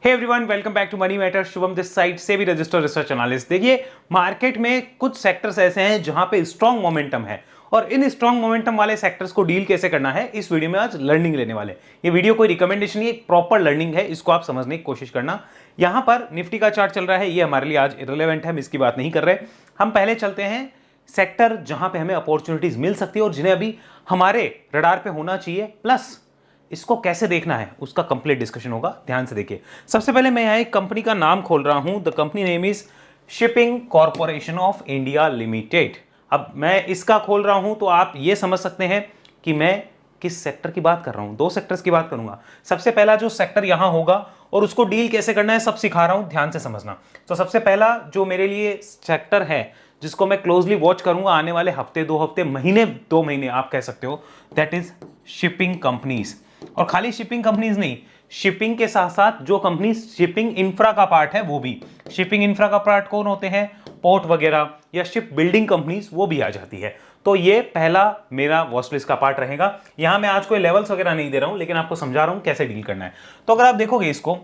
Hey everyone, welcome back to money matter. Shubham this side से भी register research analyst. देखिए, market में कुछ सेक्टर्स ऐसे हैं जहां पे स्ट्रॉन्ग मोमेंटम है और इन स्ट्रॉन्ग मोमेंटम वाले सेक्टर्स को डील कैसे करना है, इस वीडियो में आज लर्निंग लेने वाले। ये वीडियो कोई रिकमेंडेशन नहीं, एक प्रॉपर लर्निंग है, इसको आप समझने की कोशिश करना। यहां पर निफ्टी का चार्ट चल रहा है, ये हमारे लिए आज इररिलेवेंट है, हम इसकी बात नहीं कर रहे। हम पहले चलते हैं सेक्टर जहां पे हमें अपॉर्चुनिटीज मिल सकती है और जिन्हें अभी हमारे रडार पे होना चाहिए, प्लस इसको कैसे देखना है उसका कंप्लीट डिस्कशन होगा। ध्यान से देखिए। सबसे पहले मैं यहां एक कंपनी का नाम खोल रहा हूं। The company name is shipping corporation of India limited. अब मैं इसका खोल रहा हूं तो आप ये समझ सकते हैं कि मैं किस सेक्टर की बात कर रहा हूं। दो सेक्टर्स की बात करूंगा। सबसे पहला जो सेक्टर यहां होगा और उसको डील कैसे करना है सब सिखा रहा हूं, ध्यान से समझना। तो सबसे पहला जो मेरे लिए सेक्टर है जिसको मैं क्लोजली वॉच करूंगा आने वाले हफ्ते, 2 हफ्ते, महीने, 2 महीने आप कह सकते हो, दैट इज शिपिंग कंपनीज। और खाली शिपिंग कंपनीज नहीं, शिपिंग के साथ साथ जो कंपनी शिपिंग इंफ्रा का पार्ट है वो भी। शिपिंग इंफ्रा का पार्ट कौन होते हैं? पोर्ट वगैरह या शिप बिल्डिंग कंपनीज, वो भी आ जाती है। तो ये पहला मेरा वॉच लिस्ट का पार्ट रहेगा। यहां मैं आज कोई लेवल्स वगैरह नहीं दे रहा हूं, लेकिन आपको समझा रहा हूं कैसे डील करना है। तो अगर आप देखोगे इसको,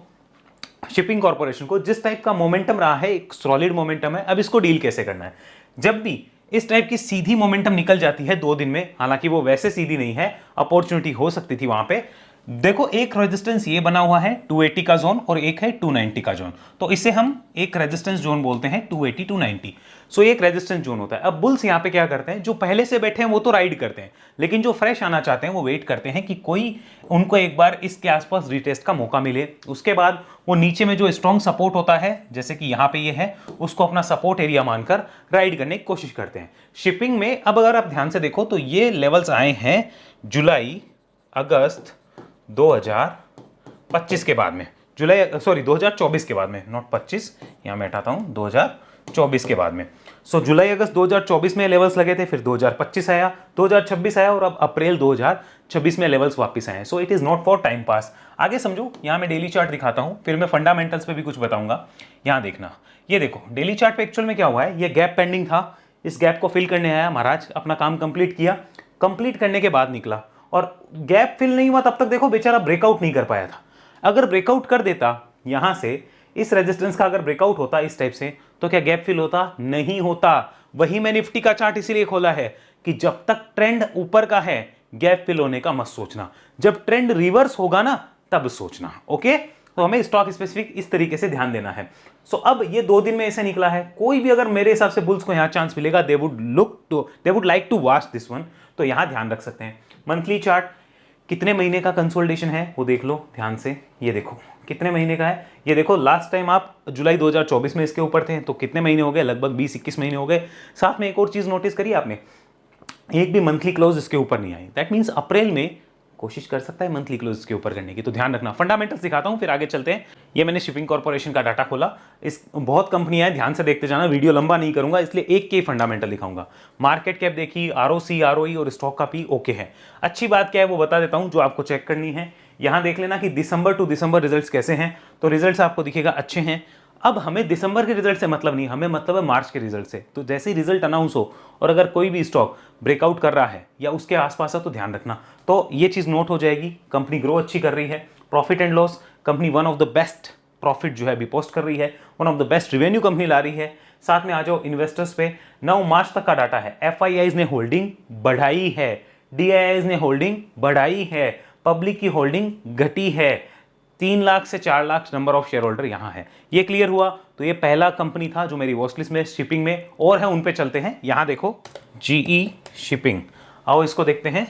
शिपिंग कॉर्पोरेशन को, जिस टाइप का मोमेंटम रहा है, एक सॉलिड मोमेंटम है। अब इसको डील कैसे करना है? जब भी इस टाइप की सीधी मोमेंटम निकल जाती है 2 दिन में, हालांकि वो वैसे सीधी नहीं है, अपॉर्चुनिटी हो सकती थी वहां पे। देखो, एक रेजिस्टेंस ये बना हुआ है 280 का जोन और एक है 290 का जोन। तो इसे हम एक रेजिस्टेंस जोन बोलते हैं, 280 290। सो एक रेजिस्टेंस जोन होता है। अब बुल्स यहां पे क्या करते हैं, जो पहले से बैठे हैं वो तो राइड करते हैं, लेकिन जो फ्रेश आना चाहते हैं वो वेट करते हैं कि कोई उनको एक बार इसके आसपास रिटेस्ट का मौका मिले। उसके बाद वो नीचे में जो स्ट्रॉन्ग सपोर्ट होता है, जैसे कि यहां पे ये है, उसको अपना सपोर्ट एरिया मानकर राइड करने की कोशिश करते हैं। शिपिंग में अब अगर आप ध्यान से देखो तो ये लेवल्स आए हैं जुलाई अगस्त 2025 के बाद में, 2024 के बाद में, नॉट 25, यहां मैं हटाता हूं, 2024 के बाद में। सो जुलाई अगस्त 2024 में लेवल्स लगे थे, फिर 2025 आया, 2026 आया और अब अप्रैल 2026 में लेवल्स वापस आए हैं। So it is not for time pass. आगे समझो, यहां मैं डेली चार्ट दिखाता हूं, फिर मैं फंडामेंटल्स पे भी कुछ बताऊंगा। यहां देखना, ये देखो डेली चार्ट पे एक्चुअल में क्या हुआ है, ये गैप पेंडिंग था, इस गैप को फिल करने आया महाराज, अपना काम कंप्लीट किया, कंप्लीट करने के बाद निकला और गैप फिल नहीं हुआ तब तक देखो बेचारा ब्रेकआउट नहीं कर पाया था। अगर ब्रेकआउट कर देता यहां से, इस रेजिस्टेंस का अगर ब्रेकआउट होता इस टाइप से, तो क्या गैप फिल होता? नहीं होता। वही मैं निफ्टी का चार्ट इसीलिए खोला है कि जब तक ट्रेंड ऊपर का है गैप फिल होने का मत सोचना, जब ट्रेंड रिवर्स होगा ना तब सोचना। ओके, तो हमें स्टॉक स्पेसिफिक इस तरीके से ध्यान देना है। सो अब ये 2 दिन में ऐसे निकला है। कोई भी अगर मेरे हिसाब से बुल्स को यहां चांस मिलेगा, they would like to watch this one, तो यहां ध्यान रख सकते हैं। मंथली चार्ट कितने महीने का कंसोलिडेशन है वो देख लो ध्यान से। ये देखो कितने महीने का है, ये देखो लास्ट टाइम आप जुलाई 2024 में इसके ऊपर थे, तो कितने महीने हो गए? लगभग 20-21 महीने हो गए। साथ में एक और चीज नोटिस करी आपने, एक भी मंथली क्लोज इसके ऊपर नहीं आई। दैट मींस अप्रैल में कोशिश कर सकता है मंथली क्लोज के ऊपर करने की। तो ध्यान रखना। फंडामेंटल्स दिखाता हूं, फिर आगे चलते हैं। ये मैंने शिपिंग कॉर्पोरेशन का डाटा खोला, इस बहुत कंपनियां हैं, ध्यान से देखते जाना, वीडियो लंबा नहीं करूंगा इसलिए एक के फंडामेंटल दिखाऊंगा। मार्केट कैप देखी, आरओसी, आरओई और स्टॉक का पी ओके है। अच्छी बात क्या है वो बता देता हूं जो आपको चेक करनी है। यहां देख लेना कि दिसंबर टू दिसंबर रिजल्ट्स कैसे हैं, तो रिजल्ट्स आपको दिखेगा अच्छे हैं। अब हमें दिसंबर के रिजल्ट से मतलब नहीं, हमें मतलब है मार्च के रिजल्ट से। तो जैसे ही रिजल्ट अनाउंस हो और अगर कोई भी स्टॉक ब्रेकआउट कर रहा है या उसके आसपास है तो ध्यान रखना। तो ये चीज नोट हो जाएगी, कंपनी ग्रो अच्छी कर रही है, profit and loss, company one of the best profit जो है अभी पोस्ट कर रही है, one of the best revenue company ला रही है। साथ में आ जाओ इन्वेस्टर्स पे, 9 मार्च तक का डाटा है। एफआईआईज ने होल्डिंग बढ़ाई है, डीआईआईज ने होल्डिंग बढ़ाई है, पब्लिक की होल्डिंग घटी है। 3 लाख से 4 lakh number of share holder यहां है। ये क्लियर हुआ। तो ये पहला कंपनी था जो मेरी वॉच लिस्ट में शिपिंग में और है, उन पे चलते हैं। यहां देखो जीई शिपिंग, आओ इसको देखते हैं।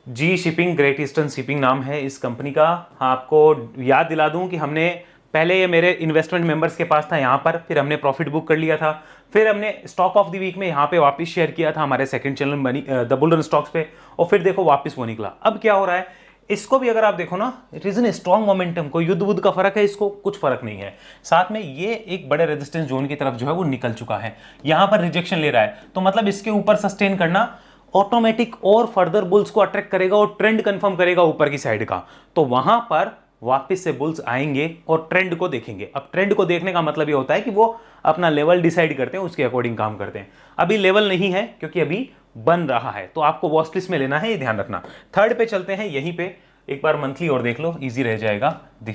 जी शिपिंग, ग्रेट ईस्टर्न शिपिंग नाम है इस कंपनी का। आपको याद दिला दूं कि हमने पहले ये मेरे इन्वेस्टमेंट मेंबर्स के पास था यहां पर, फिर हमने प्रॉफिट बुक कर लिया था, फिर हमने स्टॉक ऑफ द वीक में यहां पे वापस शेयर किया था हमारे सेकंड चैनल बनी द बुल रन स्टॉक्स पे, और फिर देखो वापस वो निकला। अब क्या हो रहा है, इसको भी अगर आप देखो ना, it is an strong momentum. कोई युद्ध बुद्ध का फर्क है, इसको कुछ फर्क नहीं है। साथ में ये एक बड़े रेजिस्टेंस जोन की तरफ जो है वो निकल चुका है, यहां पर रिजेक्शन ले रहा है, तो मतलब इसके ऊपर सस्टेन करना ऑटोमेटिक और फर्दर बुल्स को अट्रैक्ट करेगा और ट्रेंड कंफर्म करेगा ऊपर की साइड का। तो वहां पर वापस से बुल्स आएंगे और ट्रेंड को देखेंगे। अब ट्रेंड को देखने का मतलब ये होता है कि वो अपना लेवल डिसाइड करते हैं, उसके अकॉर्डिंग काम करते हैं। अभी लेवल नहीं है क्योंकि अभी बन रहा है, तो आपको वॉच लिस्ट में लेना है, ये ध्यान रखना। थर्ड पे चलते हैं, यहीं पे एक बार मंथली और देख लो, इजी रह जाएगा।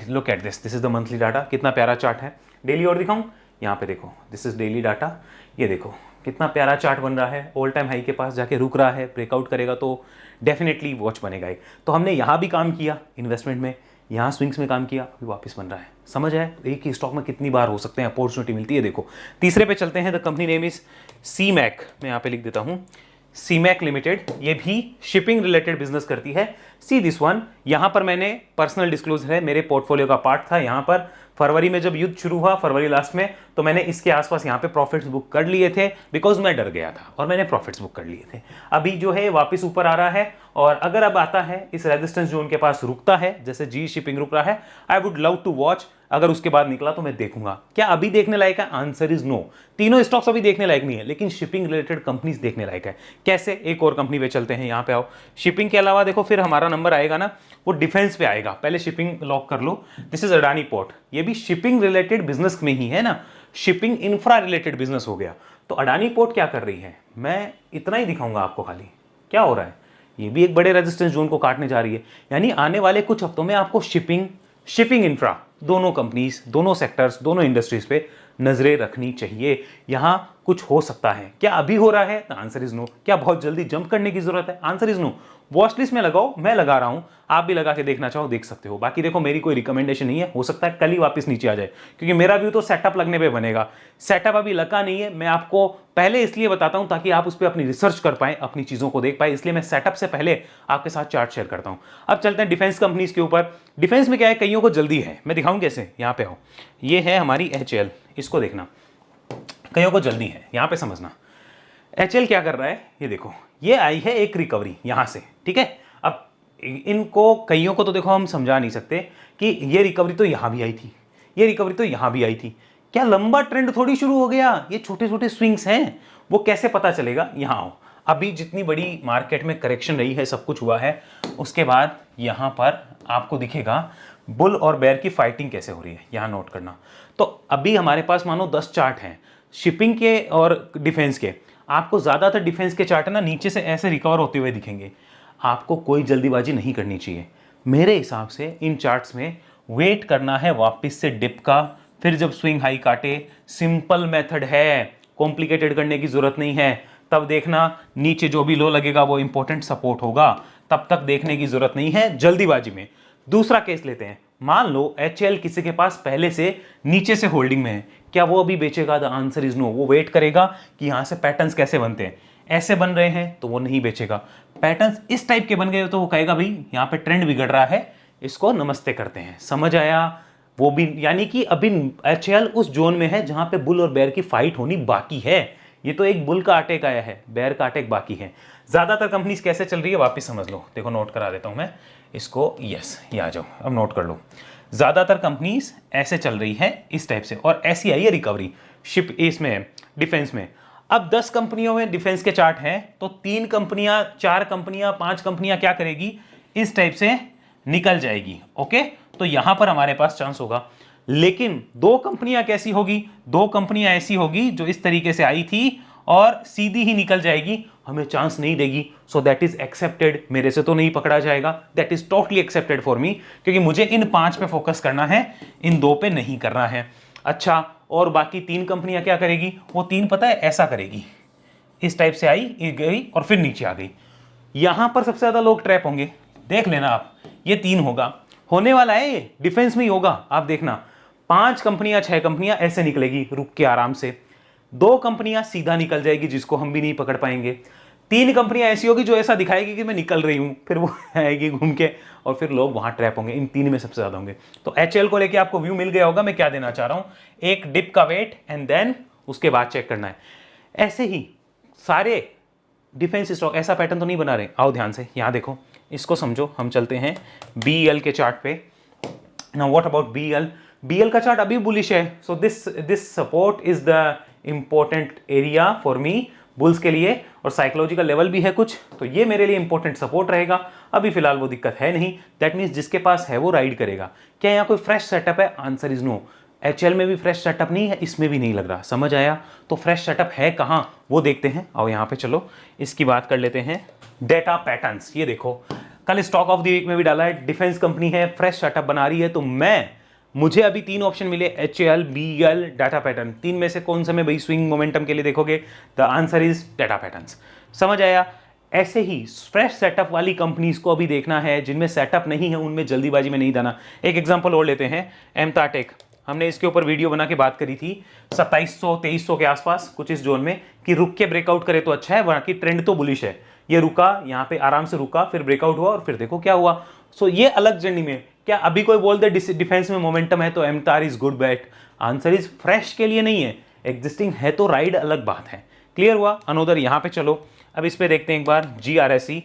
Look at this, this is the monthly data, कितना प्यारा चार्ट है। डेली और दिखाऊं, यहाँ पे देखो, दिस इज डेली डाटा, ये देखो कितना प्यारा चार्ट बन रहा है, ऑल टाइम हाई के पास जाके रुक रहा है, ब्रेकआउट करेगा तो डेफिनेटली वॉच बनेगा एक। तो हमने यहाँ भी काम किया इन्वेस्टमेंट में, यहाँ स्विंग्स में काम किया, अभी वापस बन रहा है। समझ आया एक ही स्टॉक में कितनी बार हो सकते हैं, अपॉर्चुनिटी मिलती है। देखो तीसरे पे चलते हैं, द कंपनी नेम इज सीमैक, मैं यहाँ पे लिख देता हूँ सीमैक लिमिटेड, ये भी शिपिंग रिलेटेड बिजनेस करती है। सी दिस वन, यहाँ पर मैंने पर्सनल डिस्क्लोजर है, मेरे पोर्टफोलियो का पार्ट था। यहाँ पर फरवरी में जब युद्ध शुरू हुआ, फरवरी लास्ट में, तो मैंने इसके आसपास यहाँ पे प्रॉफिट्स बुक कर लिए थे, बिकॉज मैं डर गया था और मैंने प्रॉफिट्स बुक कर लिए थे। अभी जो है वापस ऊपर आ रहा है, और अगर अब आता है इस रेजिस्टेंस जोन के पास रुकता है, जैसे जी शिपिंग रुक रहा है, I would love to watch. अगर उसके बाद निकला तो मैं देखूंगा। क्या अभी देखने लायक है? Answer is no. तीनों स्टॉक्स अभी देखने लायक नहीं है, लेकिन शिपिंग रिलेटेड कंपनीज देखने लायक है। कैसे? एक और कंपनी पे चलते हैं, यहाँ पे आओ। शिपिंग के अलावा देखो फिर हमारा नंबर आएगा ना, वो डिफेंस पे आएगा। पहले शिपिंग लॉक कर लो, दिस इज अडानी पोर्ट, ये भी शिपिंग रिलेटेड बिजनेस में ही है ना, शिपिंग इंफ्रा रिलेटेड बिजनेस हो गया। तो अडानी पोर्ट क्या कर रही है, मैं इतना ही दिखाऊंगा आपको खाली। क्या हो रहा है, ये भी एक बड़े रेजिस्टेंस जोन को काटने जा रही है। यानी आने वाले कुछ हफ्तों में आपको शिपिंग इंफ्रा, दोनों कंपनीज, दोनों सेक्टर्स, दोनों इंडस्ट्रीज पे नजरें रखनी चाहिए। यहां कुछ हो सकता है। क्या अभी हो रहा है? Answer is no. क्या बहुत जल्दी जंप करने की जरूरत है? Answer is no. Watch list में लगाओ, मैं लगा रहा हूं, आप भी लगा के देखना चाहो देख सकते हो। बाकी देखो मेरी कोई रिकमेंडेशन नहीं है, हो सकता है कल ही वापस नीचे आ जाए, क्योंकि मेरा व्यू तो सेटअप लगने पे बनेगा। सेटअप अभी लगा नहीं है, मैं आपको पहले इसलिए बताता हूं ताकि आप उस पर अपनी रिसर्च कर पाए, अपनी चीजों को देख पाए, इसलिए मैं सेटअप से पहले आपके साथ चार्ट शेयर करता हूं। अब चलते हैं डिफेंस कंपनीज के ऊपर। डिफेंस में क्या है, कईयों को जल्दी है, मैं दिखाऊं कैसे। यहां पे आओ, ये है हमारी HAL, इसको देखना, कईयों को जल्दी है, यहां पे समझना। HAL क्या कर रहा है, ये देखो, ये आई है एक रिकवरी यहां से, ठीक है। अब इनको कईयों को तो देखो हम समझा नहीं सकते कि ये रिकवरी तो यहां भी आई थी, ये रिकवरी तो यहां भी आई थी। क्या लंबा ट्रेंड थोड़ी शुरू हो गया? ये छोटे छोटे स्विंग्स हैं, वो कैसे पता चलेगा? यहां आओ, अभी जितनी बड़ी मार्केट में करेक्शन रही है, सब कुछ हुआ है, उसके बाद यहां पर आपको दिखेगा बुल और बेयर की फाइटिंग कैसे हो रही है, यहां नोट करना। तो अभी हमारे पास मानो 10 चार्ट हैं शिपिंग के और डिफेंस के। आपको ज्यादातर डिफेंस के चार्ट है ना, नीचे से ऐसे रिकवर होते हुए दिखेंगे। आपको कोई जल्दीबाजी नहीं करनी चाहिए मेरे हिसाब से। इन चार्ट्स में वेट करना है वापस से डिप का, फिर जब स्विंग हाई काटे, सिंपल मेथड है, कॉम्प्लिकेटेड करने की जरूरत नहीं है। तब देखना नीचे जो भी लो लगेगा वो इंपॉर्टेंट सपोर्ट होगा, तब तक देखने की जरूरत नहीं है जल्दीबाजी में। दूसरा केस लेते हैं, मान लो HAL किसी के पास पहले से नीचे से होल्डिंग में है, क्या वो अभी बेचेगा? The answer is no. वो वेट करेगा कि यहां से पैटर्न्स कैसे बनते हैं, ऐसे बन रहे हैं तो वो नहीं बेचेगा। पैटर्न्स इस टाइप के बन गए तो वो कहेगा भाई यहाँ पे ट्रेंड बिगड़ रहा है, इसको नमस्ते करते हैं। समझ आया? वो भी यानी कि अभी HAL उस जोन में है जहां पे बुल और बेयर की फाइट होनी बाकी है। ये तो एक बुल का अटैक आया है, बेयर का अटैक बाकी है। ज्यादातर कंपनीज कैसे चल रही है वापस समझ लो, देखो नोट करा देता हूं मैं इसको, यस ये आ जाओ, अब नोट कर लो। ज्यादातर कंपनीज ऐसे चल रही है इस टाइप से, और ऐसी आई है रिकवरी शिप इसमें डिफेंस में। अब 10 कंपनियों में डिफेंस के चार्ट हैं, तो 3 कंपनियां, 4 कंपनियां, 5 कंपनियां क्या करेगी, इस टाइप से निकल जाएगी। ओके, तो यहां पर हमारे पास चांस होगा। लेकिन 2 कंपनियां कैसी होगी, 2 कंपनियां ऐसी होगी जो इस तरीके से आई थी और सीधी ही निकल जाएगी, हमें चांस नहीं देगी। सो दैट इज एक्सेप्टेड, मेरे से तो नहीं पकड़ा जाएगा, that is totally accepted for me, क्योंकि मुझे इन 5 पे फोकस करना है, इन 2 पे नहीं करना है। अच्छा, और बाकी 3 कंपनियां क्या करेगी, वो 3 पता है ऐसा करेगी, इस टाइप से आई गई और फिर नीचे आ गई। यहां पर सबसे ज्यादा लोग ट्रैप होंगे, देख लेना आप, ये 3 होगा, होने वाला है ये डिफेंस में ही होगा। आप देखना 5 कंपनियां 6 कंपनियां ऐसे निकलेगी रुक के आराम से, 2 कंपनियां सीधा निकल जाएगी जिसको हम भी नहीं पकड़ पाएंगे, 3 कंपनियां ऐसी होगी जो ऐसा दिखाएगी कि मैं निकल रही हूं, फिर वो आएगी घूम के और फिर लोग वहां ट्रैप होंगे। इन 3 में सबसे ज्यादा होंगे। तो HAL को लेके आपको व्यू मिल गया होगा मैं क्या देना चाह रहा हूं, एक डिप का वेट एंड देन उसके बाद चेक करना है। ऐसे ही सारे डिफेंस स्टॉक ऐसा पैटर्न तो नहीं बना रहे, आओ ध्यान से यहां देखो, इसको समझो। हम चलते हैं BEL के चार्ट पे। नाउ व्हाट अबाउट BEL का चार्ट अभी बुलिश है, so this support is the important area for me, bulls के लिए, और साइकोलॉजिकल लेवल भी है कुछ, तो ये मेरे लिए इंपॉर्टेंट सपोर्ट रहेगा। अभी फिलहाल वो दिक्कत है नहीं, दैट मीन्स जिसके पास है वो राइड करेगा। क्या यहाँ कोई फ्रेश सेटअप है? Answer is no. HAL में भी फ्रेश सेटअप नहीं है, इसमें भी नहीं लग रहा। समझ आया? तो फ्रेश सेटअप है कहाँ वो देखते हैं, आओ यहाँ पे चलो इसकी बात कर लेते हैं। डेटा पैटर्न्स, ये देखो कल स्टॉक ऑफ द वीक में भी डाला है, डिफेंस कंपनी है, फ्रेश सेटअप बना रही है, तो मुझे अभी 3 ऑप्शन मिले, HAL, BEL, डाटा पैटर्न। 3 में से कौन सा में भाई स्विंग मोमेंटम के लिए देखोगे? The answer is data patterns. समझ आया? ऐसे ही फ्रेश सेटअप वाली कंपनीज को अभी देखना है, जिनमें सेटअप नहीं है उनमें जल्दीबाजी में नहीं जाना। एक एग्जांपल और लेते हैं, एमताटेक। हमने इसके ऊपर वीडियो बना के बात करी थी 2700-2300 के आसपास कुछ इस जोन में, कि रुक के ब्रेकआउट करे तो अच्छा है, बाकी ट्रेंड तो बुलिश है। ये रुका, यहाँ पे आराम से रुका, फिर ब्रेकआउट हुआ और फिर देखो क्या हुआ। सो ये अलग जर्नी में। क्या अभी कोई बोल दे डिफेंस में मोमेंटम है तो एमतार is good bet? Answer is fresh के लिए नहीं है, एग्जिस्टिंग है तो राइड अलग बात है। क्लियर हुआ? अनोदर यहाँ पे चलो, अब इस पे देखते हैं एक बार, GRSE।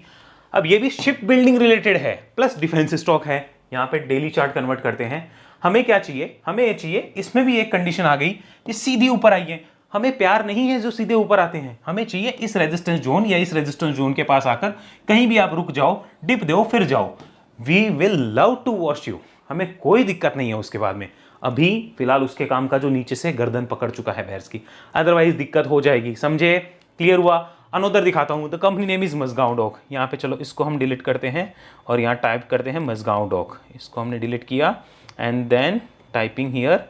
अब ये भी शिप बिल्डिंग रिलेटेड है प्लस डिफेंस स्टॉक है। यहाँ पे डेली चार्ट कन्वर्ट करते हैं। हमें क्या चाहिए? हमें ये चाहिए, इसमें भी एक कंडीशन आ गई, ये सीधी ऊपर आई है। हमें प्यार नहीं है जो सीधे ऊपर आते हैं, हमें चाहिए इस रेजिस्टेंस जोन या इस रेजिस्टेंस जोन के पास आकर कहीं भी आप रुक जाओ, डिप दो, फिर जाओ। We will love to watch you, हमें कोई दिक्कत नहीं है उसके बाद में। अभी फिलहाल उसके काम का जो नीचे से गर्दन पकड़ चुका है भैंस की, अदरवाइज दिक्कत हो जाएगी। समझे? क्लियर हुआ? अनोदर दिखाता हूं, the company name is Mazagon Dock. यहाँ पे चलो इसको हम डिलीट करते हैं और यहाँ टाइप करते हैं मजगांव डॉक। इसको हमने डिलीट किया and then typing here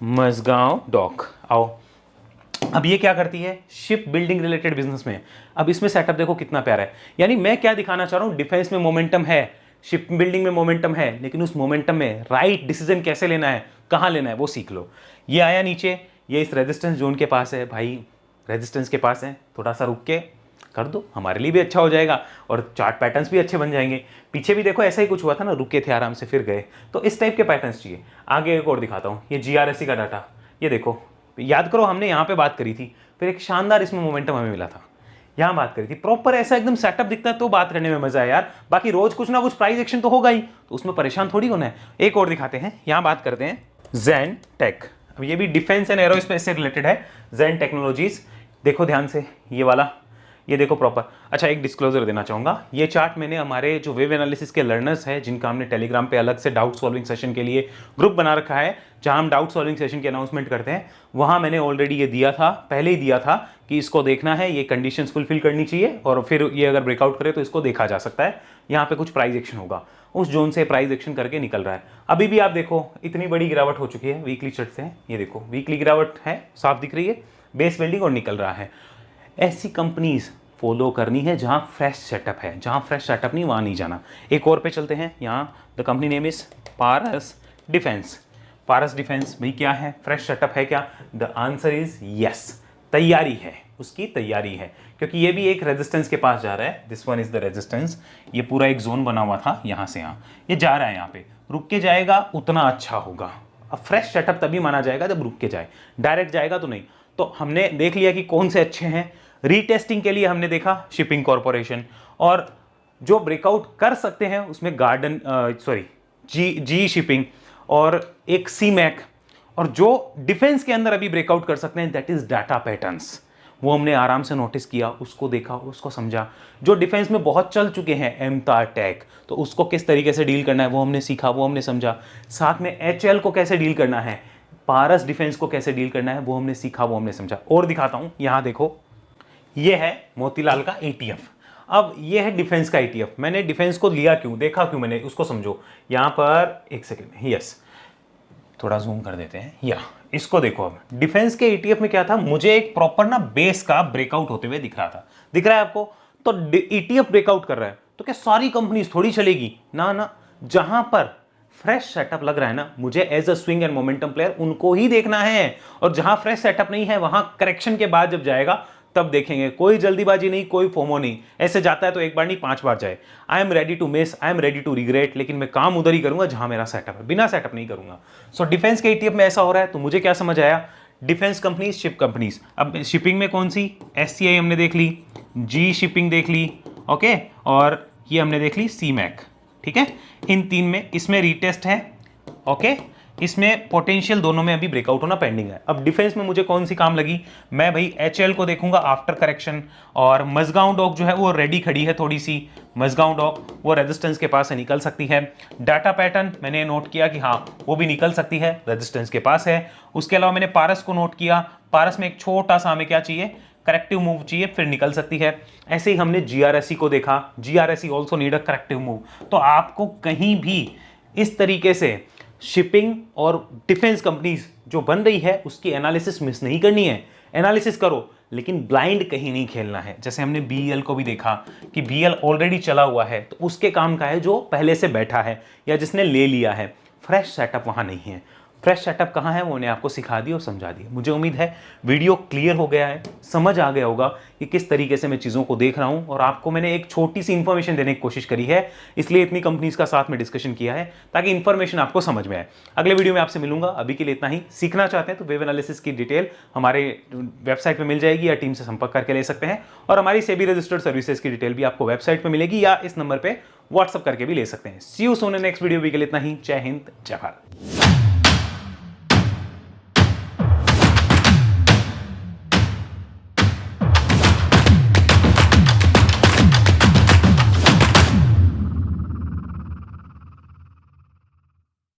Mazagon Dock. आओ, अब ये क्या करती है? शिप बिल्डिंग रिलेटेड बिजनेस में। अब इसमें सेटअप देखो कितना प्यारा है। यानी मैं क्या दिखाना चाह रहा हूँ, डिफेंस में मोमेंटम है, शिप बिल्डिंग में मोमेंटम है, लेकिन उस मोमेंटम में राइट डिसीजन कैसे लेना है, कहाँ लेना है, वो सीख लो। ये आया नीचे, ये इस रेजिस्टेंस जोन के पास है भाई, रेजिस्टेंस के पास है, थोड़ा सा रुक के कर दो, हमारे लिए भी अच्छा हो जाएगा और चार्ट पैटर्न्स भी अच्छे बन जाएंगे। पीछे भी देखो ऐसा ही कुछ हुआ था ना, रुके थे आराम से फिर गए। तो इस टाइप के पैटर्न्स चाहिए। आगे एक और दिखाता हूँ, ये GRSE का डाटा, ये देखो, याद करो हमने यहाँ पे बात करी थी, फिर एक शानदार इसमें मोमेंटम हमें मिला था, यहाँ बात करी थी। प्रॉपर ऐसा एकदम सेटअप दिखता है तो बात करने में मजा है यार। बाकी रोज कुछ ना कुछ प्राइस एक्शन तो होगा ही, तो उसमें परेशान थोड़ी होना है। एक और दिखाते हैं, यहाँ बात करते हैं ज़ेन टेक। अब ये भी डिफेंस एंड एरोस्पेस से रिलेटेड है, ज़ेन टेक्नोलॉजीज। देखो ध्यान से, ये वाला, ये देखो प्रॉपर। अच्छा, एक डिस्क्लोजर देना चाहूँगा, ये चार्ट मैंने हमारे जो वेब एनालिसिस के लर्नर्स हैं, जिनका हमने टेलीग्राम पे अलग से डाउट सॉल्विंग सेशन के लिए ग्रुप बना रखा है, जहाँ हम डाउट सॉल्विंग सेशन की अनाउंसमेंट करते हैं, वहाँ मैंने ऑलरेडी ये दिया था, पहले ही दिया था कि इसको देखना है, ये कंडीशंस फुलफिल करनी चाहिए और फिर ये अगर ब्रेकआउट करे तो इसको देखा जा सकता है। यहाँ पे कुछ प्राइस एक्शन होगा, उस जोन से प्राइस एक्शन करके निकल रहा है। अभी भी आप देखो इतनी बड़ी गिरावट हो चुकी है वीकली चार्ट से, ये देखो वीकली गिरावट है, साफ दिख रही है, बेस बिल्डिंग और निकल रहा है। ऐसी कंपनीज फॉलो करनी है जहां फ्रेश सेटअप है, जहां फ्रेश सेटअप नहीं वहां नहीं जाना। एक और पे चलते हैं, यहाँ the company name is Paras defence. Paras defence भाई क्या है? फ्रेश सेटअप है क्या? द आंसर इज यस, तैयारी है, उसकी तैयारी है, क्योंकि ये भी एक रेजिस्टेंस के पास जा रहा है। This one is the resistance, ये पूरा एक जोन बना हुआ था, यहाँ से यहाँ ये जा रहा है, यहाँ पे रुक के जाएगा उतना अच्छा होगा। अब फ्रेश सेटअप तभी माना जाएगा जब रुक के जाए, डायरेक्ट जाएगा तो नहीं। तो हमने देख लिया कि कौन से अच्छे हैं। रीटेस्टिंग के लिए हमने देखा शिपिंग कॉरपोरेशन, और जो ब्रेकआउट कर सकते हैं उसमें गार्डन जी शिपिंग और एक CMAC, और जो डिफेंस के अंदर अभी ब्रेकआउट कर सकते हैं दैट इज डाटा पैटर्न्स। वो हमने आराम से नोटिस किया, उसको देखा, उसको समझा। जो डिफेंस में बहुत चल चुके हैं, एमताटेक, तो उसको किस तरीके से डील करना है वो हमने सीखा, वो हमने समझा। साथ में HL को कैसे डील करना है, पारस डिफेंस को कैसे डील करना है वो हमने सीखा, वो हमने समझा। और दिखाता हूं, यहां देखो, ये है मोतीलाल का ETF। अब ये है डिफेंस का ETF। मैंने डिफेंस को लिया क्यों, देखा क्यों मैंने, उसको समझो। यहां पर एक सेकेंड में, यस, थोड़ा जूम कर देते हैं, या इसको देखो। अब डिफेंस के ETF में क्या था, मुझे एक प्रॉपर ना बेस का ब्रेकआउट होते हुए दिख रहा था, दिख रहा है आपको? तो ETF ब्रेकआउट कर रहा है तो क्या सारी कंपनीज थोड़ी चलेगी? ना ना, जहां पर फ्रेश सेटअप लग रहा है ना, मुझे as a swing and momentum player उनको ही देखना है। और जहां फ्रेश सेटअप नहीं है, वहां करेक्शन के बाद जब जाएगा तब देखेंगे। कोई जल्दीबाजी नहीं, कोई फोमो नहीं। ऐसे जाता है तो एक बार नहीं 5 बार जाए। I am ready to miss, I am ready to regret, लेकिन मैं काम उधर ही करूंगा जहां मेरा सेटअप है, बिना सेटअप नहीं करूंगा। सो डिफेंस के ETF में ऐसा हो रहा है, तो मुझे क्या समझ आया, डिफेंस कंपनीज, शिप कंपनीज। अब शिपिंग में कौन सी? SCI हमने देख ली, जी शिपिंग देख ली, ओके, और ये हमने देख ली CMAC, ठीक है। इन 3 में, इसमें रीटेस्ट है, ओके, इसमें पोटेंशियल दोनों में अभी ब्रेकआउट होना पेंडिंग है। अब डिफेंस में मुझे कौन सी काम लगी, मैं भाई HL को देखूंगा आफ्टर करेक्शन, और मजगांव डॉक जो है वो रेडी खड़ी है थोड़ी सी, मजगांव डॉक वो रेजिस्टेंस के पास से निकल सकती है। डाटा पैटर्न मैंने नोट किया कि हाँ वो भी निकल सकती है, रेजिस्टेंस के पास है। उसके अलावा मैंने पारस को नोट किया, पारस में एक छोटा सा हमें क्या चाहिए, करेक्टिव मूव चाहिए फिर निकल सकती है। ऐसे ही हमने जीआरएसई को देखा, GRSE also need a corrective move. तो आपको कहीं भी इस तरीके से शिपिंग और डिफेंस कंपनीज जो बन रही है उसकी एनालिसिस मिस नहीं करनी है। एनालिसिस करो लेकिन ब्लाइंड कहीं नहीं खेलना है। जैसे हमने बीईएल को भी देखा कि बीईएल ऑलरेडी चला हुआ है तो उसके काम का है जो पहले से बैठा है या जिसने ले लिया है। फ्रेश सेटअप वहां नहीं है। फ्रेश सेटअप कहाँ है वो उन्हें आपको सिखा दिया और समझा दिया। मुझे उम्मीद है वीडियो क्लियर हो गया है, समझ आ गया होगा कि किस तरीके से मैं चीज़ों को देख रहा हूँ और आपको मैंने एक छोटी सी इंफॉर्मेशन देने की कोशिश करी है, इसलिए इतनी कंपनीज का साथ में डिस्कशन किया है ताकि इंफॉर्मेशन आपको समझ में आए। अगले वीडियो में आपसे मिलूंगा, अभी के लिए इतना ही। सीखना चाहते हैं तो वेब एनालिसिस की डिटेल हमारे वेबसाइट पर मिल जाएगी या टीम से संपर्क करके ले सकते हैं, और हमारी सेबी रजिस्टर्ड सर्विसेज की डिटेल भी आपको वेबसाइट पर मिलेगी या इस नंबर पर व्हाट्सअप करके भी ले सकते हैं। See you soon in next video. भी के लिए इतना ही। जय हिंद, जय भारत।